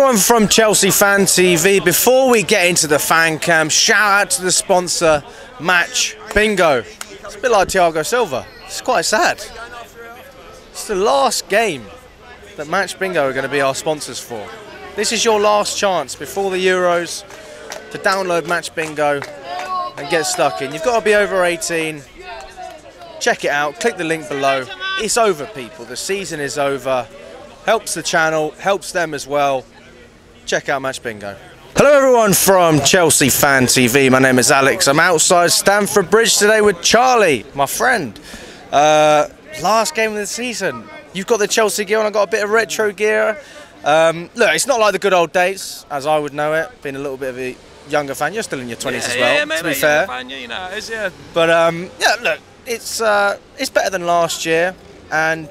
everyone from Chelsea Fan TV. Before we get into the fan cam, shout out to the sponsor, Match Bingo. It's a bit like Thiago Silva. It's quite sad. It's the last game that Match Bingo are going to be our sponsors for. This is your last chance before the Euros to download Match Bingo and get stuck in. You've got to be over 18. Check it out. Click the link below. It's over, people. The season is over. Helps the channel, helps them as well. Check out Match Bingo. Hello everyone from Chelsea Fan TV. My name is Alex. I'm outside Stamford Bridge today with Charlie, my friend. Last game of the season. You've got the Chelsea gear on, I've got a bit of retro gear. Look, it's not like the good old days, as I would know it. Being a little bit of a younger fan. You're still in your 20s as well, yeah, mate, to be fair. Fan, yeah, you know, it is, yeah. But yeah, look, it's better than last year, and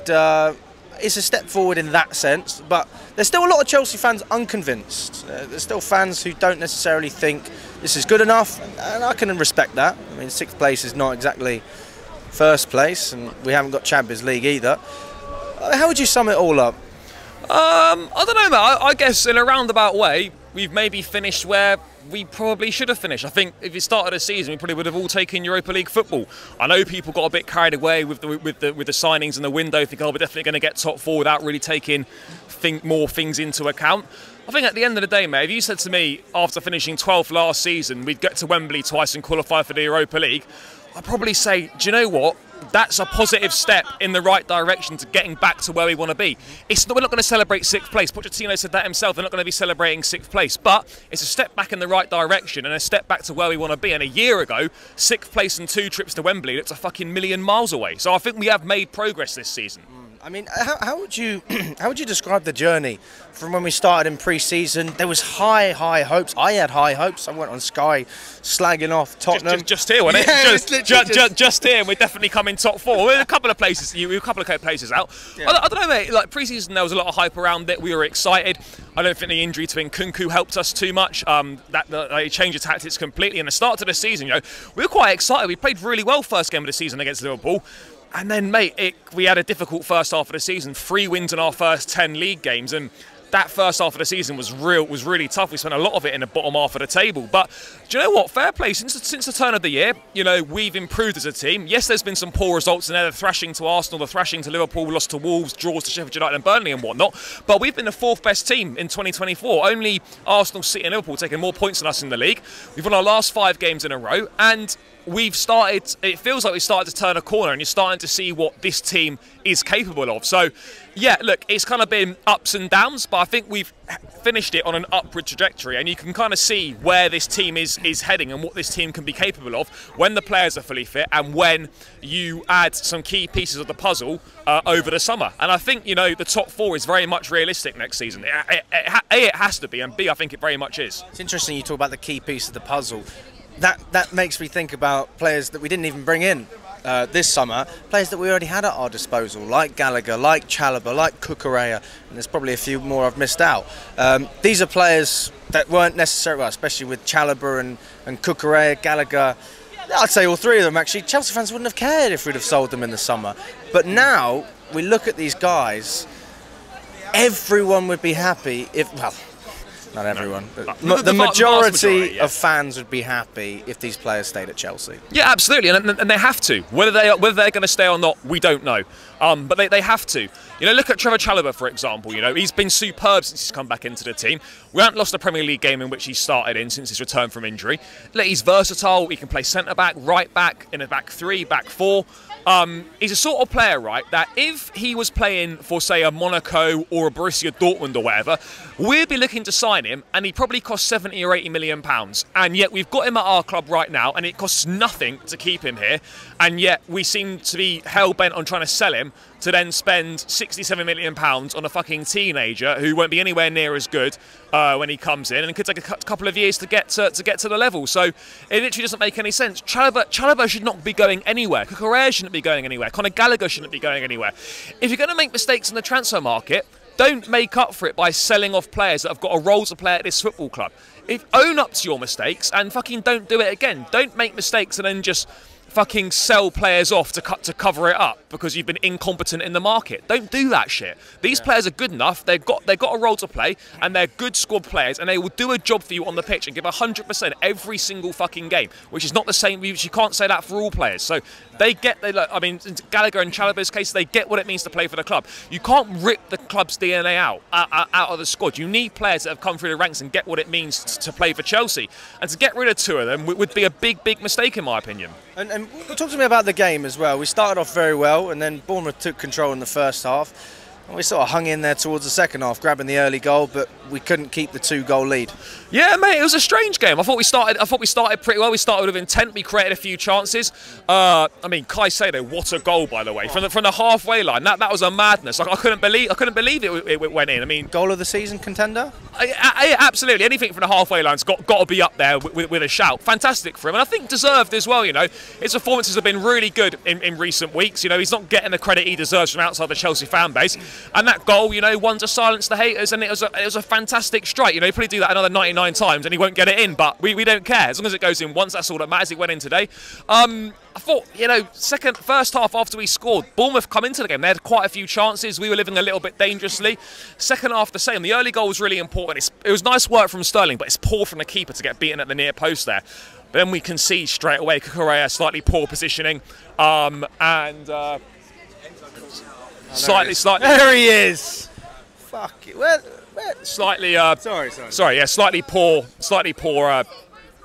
it's a step forward in that sense, but there's still a lot of Chelsea fans unconvinced. There's still fans who don't necessarily think this is good enough, and I can respect that. I mean, 6th place is not exactly first place, and we haven't got Champions League either. How would you sum it all up? I don't know, mate. I guess in a roundabout way, we've maybe finished where we probably should have finished. I think if you started the season, we probably would have all taken Europa League football. I know people got a bit carried away with the signings in the window, thinking, oh, we're definitely going to get top 4 without really taking more things into account. I think at the end of the day, mate, if you said to me after finishing 12th last season, we'd get to Wembley twice and qualify for the Europa League, I'd probably say, do you know what? That's a positive step in the right direction to getting back to where we want to be. We're not going to celebrate 6th place. Pochettino said that himself. They're not going to be celebrating 6th place. But it's a step back in the right direction and a step back to where we want to be. And a year ago, 6th place and 2 trips to Wembley, that's a fucking million miles away. So I think we have made progress this season. I mean, how would you describe the journey from when we started in pre-season? There was high hopes. I had high hopes. I went on Sky slagging off Tottenham. Just here, wasn't it? Yeah, just here, and we're definitely coming top 4. We're a couple of places. We're a couple of places out. Yeah. I don't know, mate. Like pre-season, there was a lot of hype around it. We were excited. I don't think the injury to Nkunku helped us too much. They changed the tactics completely. And the start to the season, we were quite excited. We played really well first game of the season against Liverpool. And then, mate, we had a difficult first half of the season. 3 wins in our first 10 league games, and that first half of the season was really tough. We spent a lot of it in the bottom half of the table. But do you know what? Fair play. Since the turn of the year, we've improved as a team. Yes, there's been some poor results in there. The thrashing to Arsenal, the thrashing to Liverpool, lost to Wolves, draws to Sheffield United and Burnley and whatnot. But we've been the 4th best team in 2024. Only Arsenal, City and Liverpool taking more points than us in the league. We've won our last 5 games in a row, and it feels like we've started to turn a corner, and you're starting to see what this team is capable of. So, yeah, look, it's kind of been ups and downs, but I think we've finished it on an upward trajectory, and you can kind of see where this team is heading and what this team can be capable of when the players are fully fit and when you add some key pieces of the puzzle over the summer. And I think, the top 4 is very much realistic next season. It has to be, and B, I think it very much is. It's interesting you talk about the key piece of the puzzle. That makes me think about players that we didn't even bring in this summer, players that we already had at our disposal, like Gallagher, like Chalobah, like Cucurella, and there's probably a few more I've missed out. These are players that weren't necessarily, well, especially with Chalobah and Cucurella, Gallagher. I'd say all 3 of them actually. Chelsea fans wouldn't have cared if we'd have sold them in the summer. But now we look at these guys, everyone would be happy if, well, not everyone. No. The majority of fans would be happy if these players stayed at Chelsea. Yeah, absolutely, and they have to. Whether they're going to stay or not, we don't know. But they have to. Look at Trevoh Chalobah, for example. He's been superb since he's come back into the team. We haven't lost a Premier League game in which he started in since his return from injury. He's versatile. He can play centre-back, right-back, in a back 3, back 4. He's a sort of player, right, that if he was playing for, say, a Monaco or a Borussia Dortmund or whatever, we'd be looking to sign him, and he probably cost 70 or 80 million pounds. And yet we've got him at our club right now, and it costs nothing to keep him here. And yet we seem to be hell-bent on trying to sell him to then spend 67 million pounds on a fucking teenager who won't be anywhere near as good when he comes in, and it could take a couple of years to get to the level. So it literally doesn't make any sense. Chalobah should not be going anywhere. Cucurella shouldn't be going anywhere. Conor Gallagher shouldn't be going anywhere. If you're going to make mistakes in the transfer market, don't make up for it by selling off players that have got a role to play at this football club. Own up to your mistakes and fucking don't do it again. Don't make mistakes and then just fucking sell players off to cover it up because you've been incompetent in the market. Don't do that shit. These players are good enough. They've got a role to play, and they're good squad players, and they will do a job for you on the pitch and give 100% every single fucking game, which is not the same. You can't say that for all players. So I mean, in Gallagher and Chalobah's case, they get what it means to play for the club. You can't rip the club's DNA out of the squad. You need players that have come through the ranks and get what it means to play for Chelsea. And to get rid of two of them would be a big mistake, in my opinion. And talk to me about the game as well. We started off very well, and then Bournemouth took control in the first half. And we sort of hung in there towards the second half, grabbing the early goal, but we couldn't keep the 2-goal lead. Yeah, mate, it was a strange game. I thought we started pretty well. We started with intent. We created a few chances. I mean, Caicedo, what a goal, by the way, from the halfway line. That was a madness. Like, I couldn't believe it went in. I mean, goal of the season contender? Absolutely. Anything from the halfway line's got to be up there with a shout. Fantastic for him, and I think deserved as well. You know, his performances have been really good in recent weeks. You know, he's not getting the credit he deserves from outside the Chelsea fan base. And that goal, you know, won to silence the haters, and it was a fantastic strike. You know, he'll probably do that another 99 times and he won't get it in, but we don't care. As long as it goes in once, that's all that matters. It went in today. I thought, you know, first half after we scored, Bournemouth come into the game. They had quite a few chances. We were living a little bit dangerously. Second half, the same. The early goal was really important. It was nice work from Sterling, but it's poor from the keeper to get beaten at the near post there. But then we concede straight away. Cucurella, slightly poor positioning, Slightly. There he is. Fuck it. Where? Slightly. Sorry. Sorry. Yeah. Slightly poor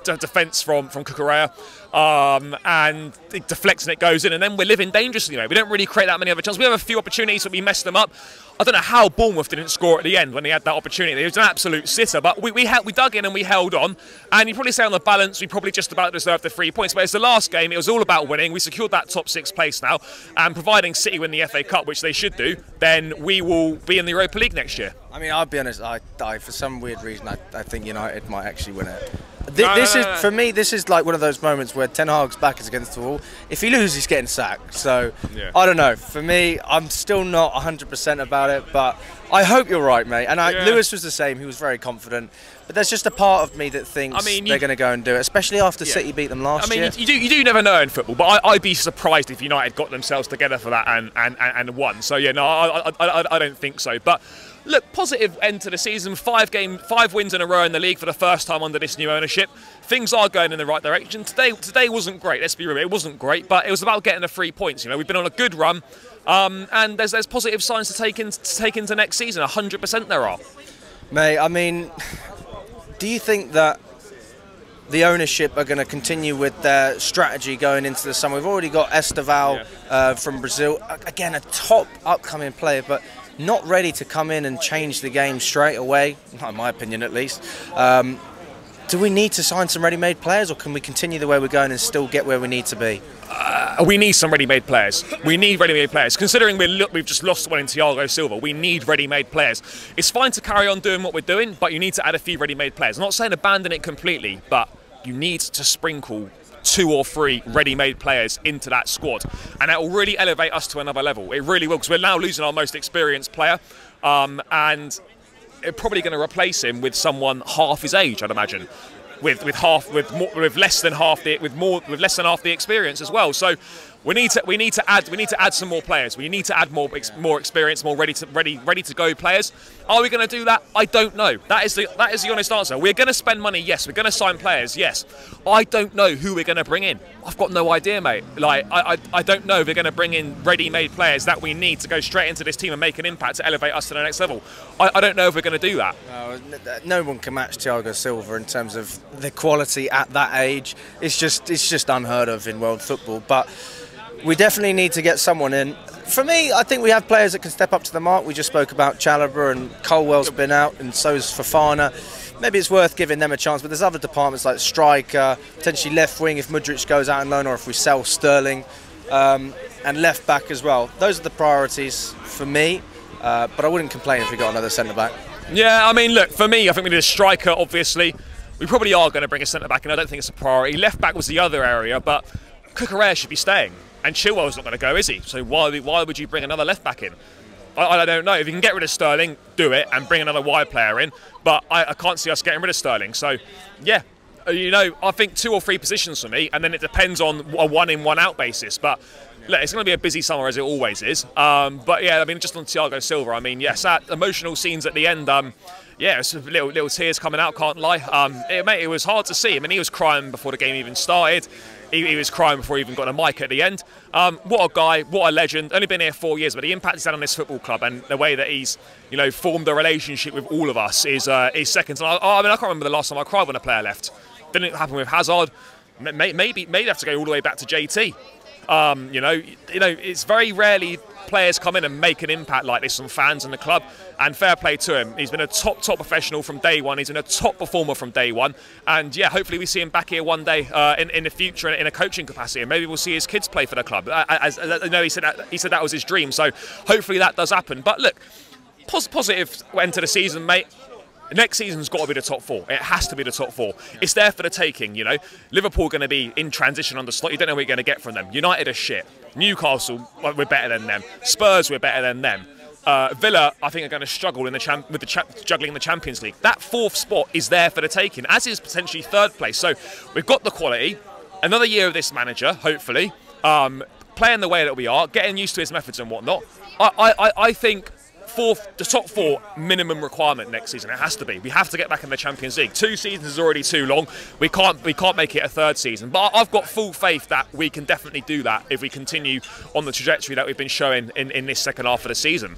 defence from Cucurella. And it deflects and it goes in, and then we're living dangerously. You know, we don't really create that many other chances. We have a few opportunities, but we messed them up. I don't know how Bournemouth didn't score at the end when they had that opportunity. It was an absolute sitter, but we dug in and we held on. And you probably say on the balance, we probably just about deserved the 3 points. But it's the last game. It was all about winning. We secured that top 6 place now, and providing City win the FA Cup, which they should do, then we will be in the Europa League next year. I mean, I'll be honest. For some weird reason, I think United might actually win it. This is for me. This is like one of those moments where Ten Hag's back is against the wall. If he loses, he's getting sacked. So yeah. I don't know. For me, I'm still not 100% about it, but I hope you're right, mate. And Lewis was the same. He was very confident. But there's just a part of me that thinks they're going to go and do it, especially after City beat them last year. You do never know in football, but I'd be surprised if United got themselves together for that and won. So yeah, no, I don't think so. But look, positive end to the season. 5 wins in a row in the league for the first time under this new ownership. Things are going in the right direction. Today wasn't great. Let's be real. It wasn't great, but it was about getting the 3 points. You know, we've been on a good run, and there's positive signs to take into next season. 100% there are. Mate, I mean, do you think that the ownership are going to continue with their strategy going into the summer? We've already got Esteval from Brazil, again a top upcoming player, but not ready to come in and change the game straight away, not in my opinion at least. Do we need to sign some ready-made players, or can we continue the way we're going and still get where we need to be? We need some ready-made players. We need ready-made players. Considering we've just lost one in Thiago Silva, we need ready-made players. It's fine to carry on doing what we're doing, but you need to add a few ready-made players. I'm not saying abandon it completely, but you need to sprinkle 2 or 3 ready-made players into that squad, and that will really elevate us to another level. It really will, because we're now losing our most experienced player, and we're probably going to replace him with someone half his age, I'd imagine, with less than half the experience as well. So we need to add some more players. We need to add more experience, more ready to go players. Are we going to do that? I don't know. That is the honest answer. We're going to spend money, yes. We're going to sign players, yes. I don't know who we're going to bring in. I've got no idea, mate. Like I don't know if we're going to bring in ready-made players that we need to go straight into this team and make an impact to elevate us to the next level. I don't know if we're going to do that. No one can match Thiago Silva in terms of the quality at that age. It's just unheard of in world football. But we definitely need to get someone in. For me, I think we have players that can step up to the mark. We just spoke about Chalobah, and Colwell's been out, and so's Fofana. Maybe it's worth giving them a chance, but there's other departments like striker, potentially left wing if Mudryk goes out on loan, or if we sell Sterling, and left back as well. Those are the priorities for me, but I wouldn't complain if we got another centre back. Yeah, I mean, look, for me, I think we need a striker, obviously. We probably are going to bring a centre back, and I don't think it's a priority. Left back was the other area, but Cucurella should be staying. And Chilwell's not going to go, is he? So why would you bring another left back in? I don't know. If you can get rid of Sterling, do it and bring another wide player in. But I can't see us getting rid of Sterling. So, yeah, I think 2 or 3 positions for me, and then it depends on a 1-in, 1-out basis. But look, it's going to be a busy summer as it always is. But yeah, I mean, just on Thiago Silva, I mean, yes, that emotional scenes at the end. Yeah, it's little tears coming out, can't lie. Mate, it was hard to see. I mean, he was crying before the game even started. He was crying before he even got a mic at the end. What a guy, what a legend. Only been here 4 years, but the impact he's had on this football club and the way that he's, formed a relationship with all of us is second. I can't remember the last time I cried when a player left. Didn't happen with Hazard. Maybe have to go all the way back to JT. It's very rarely players come in and make an impact like this on fans and the club, and fair play to him. He's been a top professional from day one. He's been a top performer from day one, and yeah, hopefully we see him back here one day in the future in a coaching capacity, and maybe we'll see his kids play for the club. He said that was his dream, so hopefully that does happen. But look, positive end to the season, mate. Next season's got to be the top 4. It has to be the top 4. It's there for the taking, Liverpool are going to be in transition on the slot. You don't know what you're going to get from them. United are shit. Newcastle, we're better than them. Spurs, we're better than them. Villa, I think, are going to struggle in juggling the Champions League. That 4th spot is there for the taking, as is potentially 3rd place. So we've got the quality. Another year of this manager, hopefully, playing the way that we are, getting used to his methods and whatnot. I think the top 4 minimum requirement next season. It has to be. We have to get back in the Champions League. 2 seasons is already too long. We can't make it a 3rd season. But I've got full faith that we can definitely do that if we continue on the trajectory that we've been showing in this second half of the season.